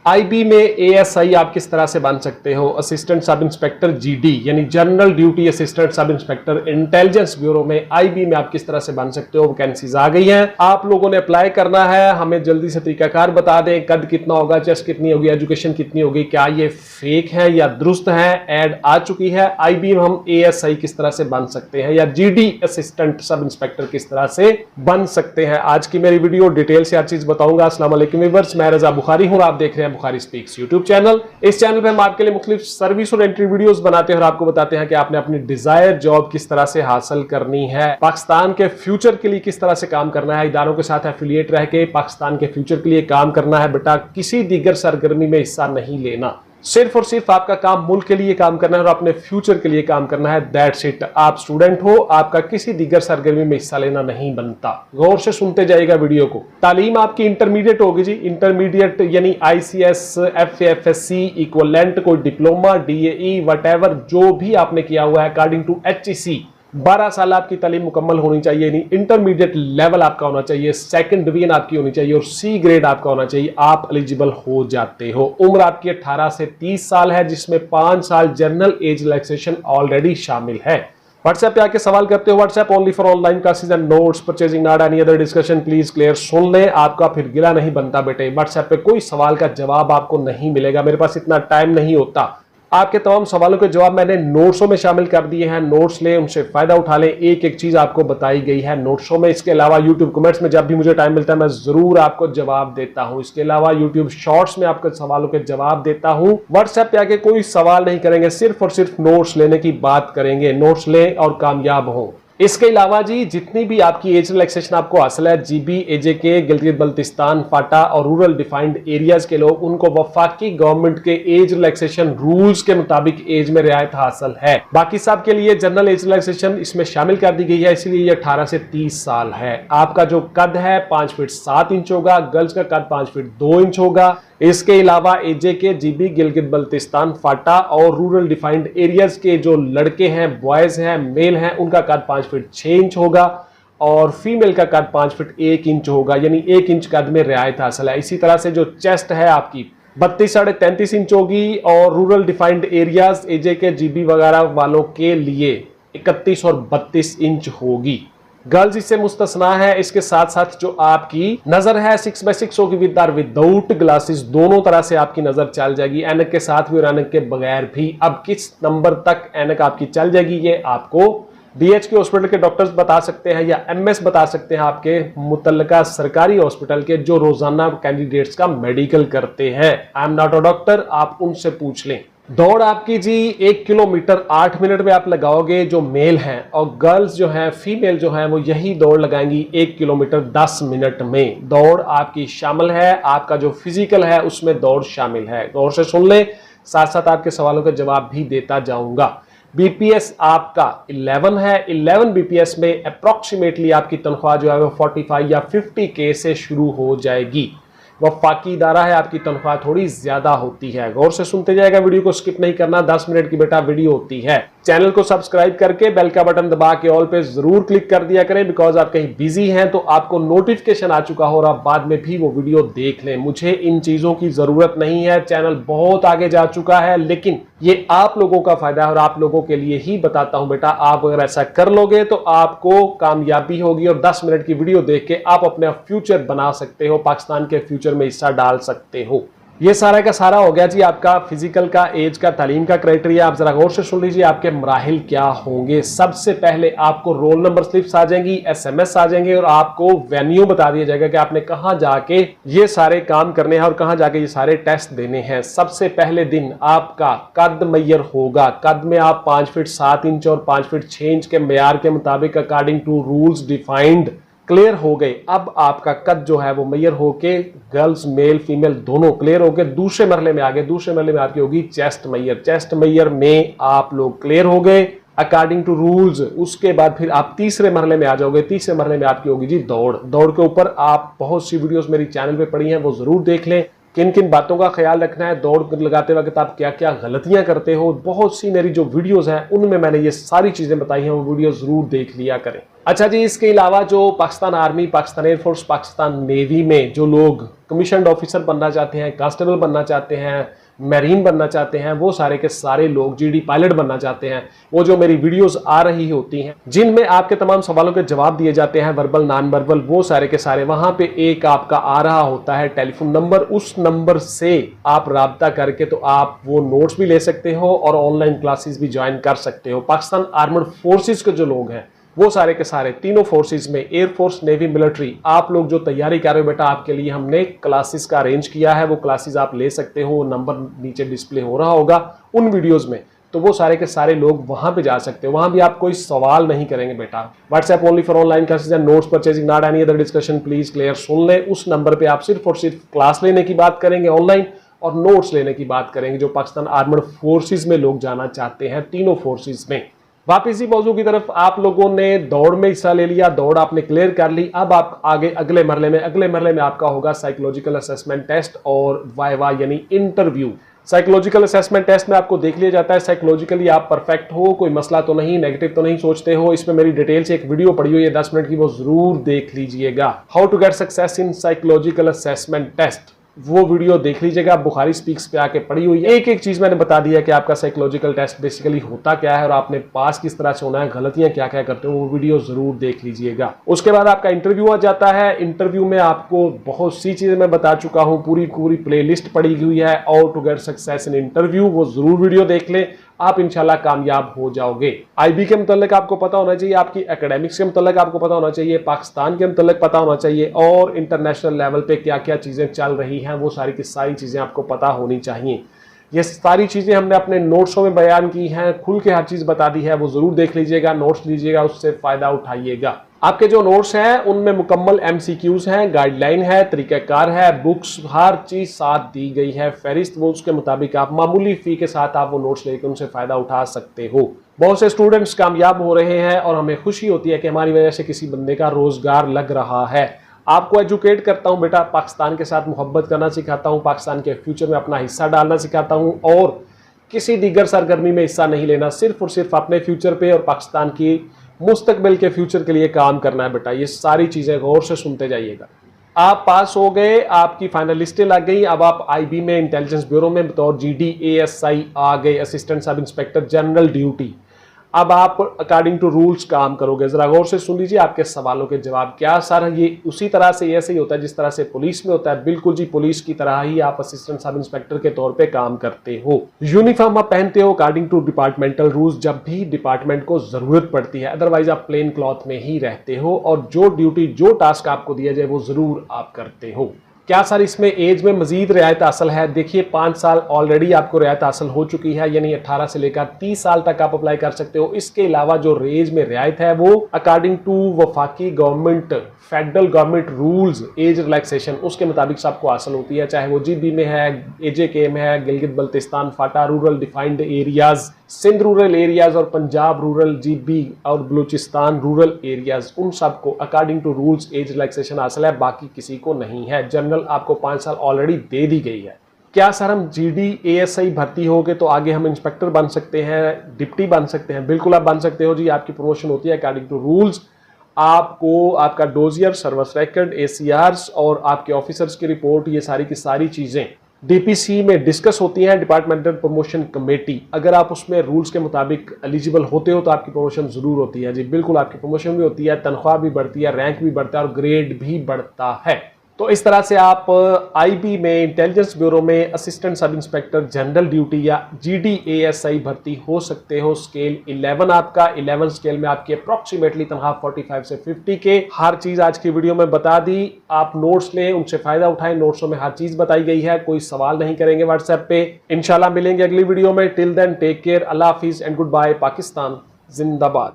IB में ASI आप किस तरह से बन सकते हो, असिस्टेंट सब इंस्पेक्टर जीडी यानी general duty assistant sub inspector intelligence bureau में आईबी में आप किस तरह से बन सकते हो। वैकेंसीज आ गई हैं, आप लोगों ने अप्लाई करना है। हमें जल्दी से तरीकाकार बता दें, कद कितना होगा, चेस्ट कितनी होगी, एजुकेशन कितनी होगी, क्या ये फेक है या दुरुस्त है। एड आ चुकी है। आईबी में हम एएसआई किस तरह से बन सकते हैं या जीडी असिस्टेंट सब इंस्पेक्टर किस तरह से बन सकते हैं। आज की मेरी वीडियो डिटेल से हर चीज बताऊंगा। अस्सलाम वालेकुम व्यूअर्स, मैं रजा बुखारी हूं, आप देख रहे हैं बुखारी स्पीक्स यूट्यूब चैनल। इस चैनल पे हम आपके लिए मुख्तलिफ सर्विस और एंट्री वीडियोस बनाते हैं और आपको बताते हैं कि आपने अपनी डिजायर जॉब किस तरह से हासिल करनी है, पाकिस्तान के फ्यूचर के लिए किस तरह से काम करना है, इदारों के साथ एफिलिएट रह के पाकिस्तान के फ्यूचर के लिए काम करना है। बेटा किसी दीगर सरगर्मी में हिस्सा नहीं लेना, सिर्फ और सिर्फ आपका काम मुल्क के लिए काम करना है और अपने फ्यूचर के लिए काम करना है। That's it. आप स्टूडेंट हो, आपका किसी दीगर सरगर्मी में हिस्सा लेना नहीं बनता। गौर से सुनते जाइएगा वीडियो को। तालीम आपकी इंटरमीडिएट होगी जी, इंटरमीडिएट यानी आईसीएस, एफएफएससी, इक्विवेलेंट, कोई डिप्लोमा, डीएई, वटएवर जो भी आपने किया हुआ है अकॉर्डिंग टू एचईसी 12 साल आपकी तालीम मुकम्मल होनी चाहिए, नहीं इंटरमीडिएट लेवल आपका होना चाहिए, सेकंड डिवीजन आपकी होनी चाहिए और सी ग्रेड आपका होना चाहिए। आप एलिजिबल हो जाते हो। उम्र आपकी 18 से 30 साल है, जिसमें 5 साल जनरल एज रिलैक्सेशन ऑलरेडी शामिल है। व्हाट्सएप पे आके सवाल करते हो, WhatsApp only for online classes and notes, purchasing not any other discussion, please clear. सुन ले, आपका फिर गिला नहीं बनता बेटे। व्हाट्सएप पे कोई सवाल का जवाब आपको नहीं मिलेगा, मेरे पास इतना टाइम नहीं होता। आपके तमाम सवालों के जवाब मैंने नोट्सों में शामिल कर दिए हैं। नोट्स लें, उनसे फायदा उठा लें। एक एक चीज आपको बताई गई है नोट्सों में। इसके अलावा यूट्यूब कमेंट्स में जब भी मुझे टाइम मिलता है मैं जरूर आपको जवाब देता हूं। इसके अलावा यूट्यूब शॉर्ट्स में आपके सवालों के जवाब देता हूं। व्हाट्सएप पे आके कोई सवाल नहीं करेंगे, सिर्फ और सिर्फ नोट्स लेने की बात करेंगे। नोट्स लें और कामयाब हो। इसके अलावा जी जितनी भी आपकी एज रिलैक्सेशन आपको हासिल है, जीबी, एजेके, गिलगित बल्तिस्तान, फाटा और रूरल डिफाइंड एरियाज के लोग, उनको वफाकी गवर्नमेंट के एज रिलैक्सेशन रूल्स के मुताबिक एज में रियायत हासिल है। बाकी सब के लिए जनरल एज रिलैक्सेशन इसमें शामिल कर दी गई है, इसलिए ये 18 से 30 साल है। आपका जो कद है 5 फीट 7 इंच होगा, गर्ल्स का कद 5 फीट 2 इंच होगा। इसके अलावा एजेके, जीबी, गिलगित बल्तिस्तान, फाटा और रूरल डिफाइंड एरियाज के जो लड़के हैं, बॉयज हैं, मेल हैं, उनका कद 5 फीट 6 इंच होगा और फीमेल का कद 5 फीट 1 इंच होगा, यानी 1 इंच कद में रियायत हासिल है। इसी तरह से जो चेस्ट है आपकी 32 साढ़े 33 इंच होगी और rural defined areas, AJK, GB वगैरह वालों के लिए 31 और 32 इंच होगी। गर्ल्स इससे मुस्तस्ना है। इसके साथ साथ जो आपकी नजर है 6x6 होगी, विद और विदाउट ग्लासेस, दोनों तरह से आपकी नजर चल जाएगी, ऐनक के साथ भी और ऐनक के बगैर भी। अब किस नंबर तक ऐनक आपकी चल जाएगी ये आपको डीएचके हॉस्पिटल के डॉक्टर्स बता सकते हैं या एमएस बता सकते हैं, आपके मुतल्लिका सरकारी हॉस्पिटल के जो रोजाना कैंडिडेट्स का मेडिकल करते हैं। I am not a doctor, आप उनसे पूछ लें। दौड़ आपकी जी 1 किलोमीटर 8 मिनट में आप लगाओगे जो मेल हैं, और गर्ल्स जो हैं, फीमेल जो हैं, वो यही दौड़ लगाएंगी 1 किलोमीटर 10 मिनट में। दौड़ आपकी शामिल है, आपका जो फिजिकल है उसमें दौड़ शामिल है। गौर से सुन ले, साथ साथ आपके सवालों के जवाब भी देता जाऊंगा। बीपीएस आपका 11 है। 11 बीपीएस में अप्रोक्सीमेटली आपकी तनख्वाह जो है वो 45 या 50 के से शुरू हो जाएगी। वफाकी इदारा है, आपकी तनख्वाह थोड़ी ज्यादा होती है। गौर से सुनते जाएगा, वीडियो को स्किप नहीं करना। 10 मिनट की बेटा वीडियो होती है। चैनल को सब्सक्राइब करके बेल का बटन दबा के ऑल पे जरूर क्लिक कर दिया करें, बिकॉज आप कहीं बिजी हैं तो आपको नोटिफिकेशन आ चुका हो और आप बाद में भी वो वीडियो देख लें। मुझे इन चीजों की जरूरत नहीं है, चैनल बहुत आगे जा चुका है, लेकिन ये आप लोगों का फायदा है और आप लोगों के लिए ही बताता हूं बेटा। आप अगर ऐसा कर लोगे तो आपको कामयाबी होगी और 10 मिनट की वीडियो देख के आप अपना फ्यूचर बना सकते हो, पाकिस्तान के फ्यूचर में हिस्सा डाल सकते हो। ये सारा का सारा हो गया जी आपका फिजिकल का, एज का, तालीम का क्राइटेरिया। आप जरा गौर से सुन लीजिए आपके मराहिल क्या होंगे। सबसे पहले आपको रोल नंबर स्लिप्स आ जाएंगी, एसएमएस आ जाएंगे और आपको वेन्यू बता दिया जाएगा कि आपने कहां जाके ये सारे काम करने हैं और कहां जाके ये सारे टेस्ट देने हैं। सबसे पहले दिन आपका कद मैयर होगा। कद में आप 5 फीट 7 इंच और 5 फीट 6 इंच के मेयार के मुताबिक according to rules defined clear हो गए। अब आपका कद जो है वो मैयर होके गर्ल्स, मेल, फीमेल दोनों क्लियर हो गए। दूसरे मरले में आगे, दूसरे मरले में आपकी होगी चेस्ट मैयर। चेस्ट मैयर में आप लोग क्लियर हो गए अकॉर्डिंग टू रूल्स। उसके बाद फिर आप तीसरे मरले में आ जाओगे। तीसरे मरले में आपकी होगी जी दौड़। दौड़ के ऊपर आप बहुत सी वीडियोस मेरी चैनल पे पड़ी हैं, वो जरूर देख लें। किन किन बातों का ख्याल रखना है, दौड़ लगाते वक्त आप क्या क्या गलतियां करते हो। बहुत सी मेरी जो वीडियोस हैं उनमें मैंने ये सारी चीजें बताई हैं, वो वीडियो जरूर देख लिया करें। अच्छा जी, इसके अलावा जो Pakistan army, Pakistan air force, Pakistan navy में जो लोग कमीशन्ड ऑफिसर बनना चाहते हैं, कांस्टेबल बनना चाहते हैं, मैरीन बनना चाहते हैं, वो सारे के सारे लोग जीडी पायलट बनना चाहते हैं, वो जो मेरी वीडियोस आ रही होती हैं जिनमें आपके तमाम सवालों के जवाब दिए जाते हैं, वर्बल नॉन वर्बल, वो सारे के सारे वहां पे एक आपका आ रहा होता है टेलीफोन नंबर। उस नंबर से आप राब्ता करके तो आप वो नोट्स भी ले सकते हो और ऑनलाइन क्लासेस भी ज्वाइन कर सकते हो। पाकिस्तान आर्मड फोर्सेस के जो लोग हैं वो सारे के सारे तीनों फोर्सेस में, एयरफोर्स, नेवी, मिलिट्री, आप लोग जो तैयारी कर रहे हो बेटा, आपके लिए हमने क्लासेस का अरेंज किया है। वो क्लासेस आप ले सकते हो, नंबर नीचे डिस्प्ले हो रहा होगा उन वीडियोस में, तो वो सारे के सारे लोग वहां पे जा सकते हो। वहां भी आप कोई सवाल नहीं करेंगे बेटा। WhatsApp only for online classes and notes purchasing, not any other discussion, please clear. सुन ले, उस नंबर पे आप सिर्फ और सिर्फ क्लास लेने की बात करेंगे ऑनलाइन और नोट्स लेने की बात करेंगे, जो पाकिस्तान आर्मड फोर्सेस में लोग जाना चाहते हैं, तीनों फोर्सेस में। वापिस इसी मौजू की तरफ, आप लोगों ने दौड़ में हिस्सा ले लिया, दौड़ आपने क्लियर कर ली। अब आप आगे अगले मरहले में आपका होगा साइकोलॉजिकल असेसमेंट टेस्ट और वाइवा यानी इंटरव्यू। साइकोलॉजिकल असेसमेंट टेस्ट में आपको देख लिया जाता है साइकोलॉजिकली आप परफेक्ट हो, कोई मसला तो नहीं, नेगेटिव तो नहीं सोचते हो। इसमें मेरी डिटेल से एक वीडियो पड़ी हुई है 10 मिनट की, वो जरूर देख लीजिएगा। How to get success in psychological assessment test, वो वीडियो देख लीजिएगा। बुखारी स्पीक्स पे आके पड़ी हुई है, एक एक चीज मैंने बता दिया कि आपका साइकोलॉजिकल टेस्ट बेसिकली होता क्या है और आपने पास किस तरह से होना है, गलतियां क्या क्या करते हो, वो वीडियो जरूर देख लीजिएगा। उसके बाद आपका इंटरव्यू आ जाता है। इंटरव्यू में आपको बहुत सी चीजें मैं बता चुका हूं, पूरी प्लेलिस्ट पड़ी हुई है। How to get success in interview, वो जरूर वीडियो देख ले, आप इंशाल्लाह कामयाब हो जाओगे। आईबी के मुतालिक आपको पता होना चाहिए, आपकी एकेडमिक्स के मुतालिक आपको पता होना चाहिए, पाकिस्तान के मुतालिक पता होना चाहिए और इंटरनेशनल लेवल पे क्या क्या चीजें चल रही हैं, वो सारी की सारी चीजें आपको पता होनी चाहिए। ये सारी चीजें हमने अपने नोट्सों में बयान की हैं, खुल के हर चीज बता दी है, वो जरूर देख लीजिएगा, नोट्स लीजिएगा, उससे फायदा उठाइएगा। आपके जो नोट्स हैं उनमें मुकम्मल एमसीक्यूज हैं, गाइडलाइन है, तरीकाकार है, बुक्स, हर चीज साथ दी गई है, फहरिस्त, वो उसके मुताबिक आप मामूली फी के साथ आप वो नोट्स लेकर उनसे फायदा उठा सकते हो। बहुत से स्टूडेंट्स कामयाब हो रहे हैं और हमें खुशी होती है कि हमारी वजह से किसी बंदे का रोजगार लग रहा है। आपको एजुकेट करता हूं बेटा, पाकिस्तान के साथ मोहब्बत करना सिखाता हूं, पाकिस्तान के फ्यूचर में अपना हिस्सा डालना सिखाता हूं और किसी दीगर सरगर्मी में हिस्सा नहीं लेना, सिर्फ और सिर्फ अपने फ्यूचर पे और पाकिस्तान की मुस्तकबिल के फ्यूचर के लिए काम करना है बेटा। ये सारी चीजें गौर से सुनते जाइएगा। आप पास हो गए, आपकी फाइनल लिस्टें लग गई, अब आप आईबी में, इंटेलिजेंस ब्यूरो में बतौर जीडी एएसआई आ गए, assistant sub inspector general duty. अब आप अकॉर्डिंग टू रूल्स काम करोगे। जरा गौर से सुन लीजिए आपके सवालों के जवाब। क्या सर ये उसी तरह से ऐसे ही होता है जिस तरह से पुलिस में होता है? बिल्कुल जी, पुलिस की तरह ही आप असिस्टेंट सब इंस्पेक्टर के तौर पे काम करते हो। यूनिफॉर्म आप पहनते हो अकॉर्डिंग टू डिपार्टमेंटल रूल्स जब भी डिपार्टमेंट को जरूरत पड़ती है, अदरवाइज आप प्लेन क्लॉथ में ही रहते हो और जो ड्यूटी, जो टास्क आपको दिया जाए वो जरूर आप करते हो। क्या सर इसमें एज में मजीद रियायत हासिल है? देखिए 5 साल ऑलरेडी आपको रियायत हासिल हो चुकी है, यानी 18 से लेकर 30 साल तक आप अप्लाई कर सकते हो। इसके अलावा जो एज में रियायत है वो अकॉर्डिंग टू वफाकी government, federal government rules, age relaxation उसके मुताबिक सबको हासिल होती है, चाहे वो जीबी में है, एजेके में है, Gilgit Baltistan, FATA rural defined areas, Sindh rural areas और पंजाब रूरल, जीबी और बलूचिस्तान रूरल एरियाज, उन सबको according to rules age relaxation हासिल है, बाकी किसी को नहीं है। जनरल आपको 5 साल ऑलरेडी दे दी गई है। क्या सर हम जीडी एएसआई भर्ती हो गए तो आगे हम इंस्पेक्टर बन सकते हैं, डिप्टी बन सकते हैं? बिल्कुल आप बन सकते हो जी, आपकी प्रमोशन होती है अकॉर्डिंग टू रूल्स। आपको आपका डोजियर, सर्विस रिकॉर्ड, एसीआर्स और आपके ऑफिसर्स की रिपोर्ट, ये सारी की सारी चीजें डीपीसी में डिस्कस होती हैं, डिपार्टमेंटल प्रमोशन कमेटी। अगर आप उसमें रूल्स के मुताबिक एलिजिबल होते हो तो आपकी प्रमोशन जरूर होती है जी, बिल्कुल आपकी प्रमोशन भी होती है, तनख्वाह भी बढ़ती है, रैंक भी बढ़ता है और ग्रेड भी बढ़ता है। तो इस तरह से आप आईबी में, इंटेलिजेंस ब्यूरो में assistant sub inspector general duty या जीडी एएसआई भर्ती हो सकते हो। स्केल 11 आपका, 11 स्केल में आपकी अप्रोक्सीमेटली तनख्वाह 45 से 50 के। हर चीज आज की वीडियो में बता दी, आप नोट्स लें, उनसे फायदा उठाएं, नोट्सों में हर चीज बताई गई है, कोई सवाल नहीं करेंगे व्हाट्सएप पे। इंशाल्लाह मिलेंगे अगली वीडियो में। टिल देन टेक केयर, अल्लाह हाफिज एंड गुड बाय। पाकिस्तान जिंदाबाद।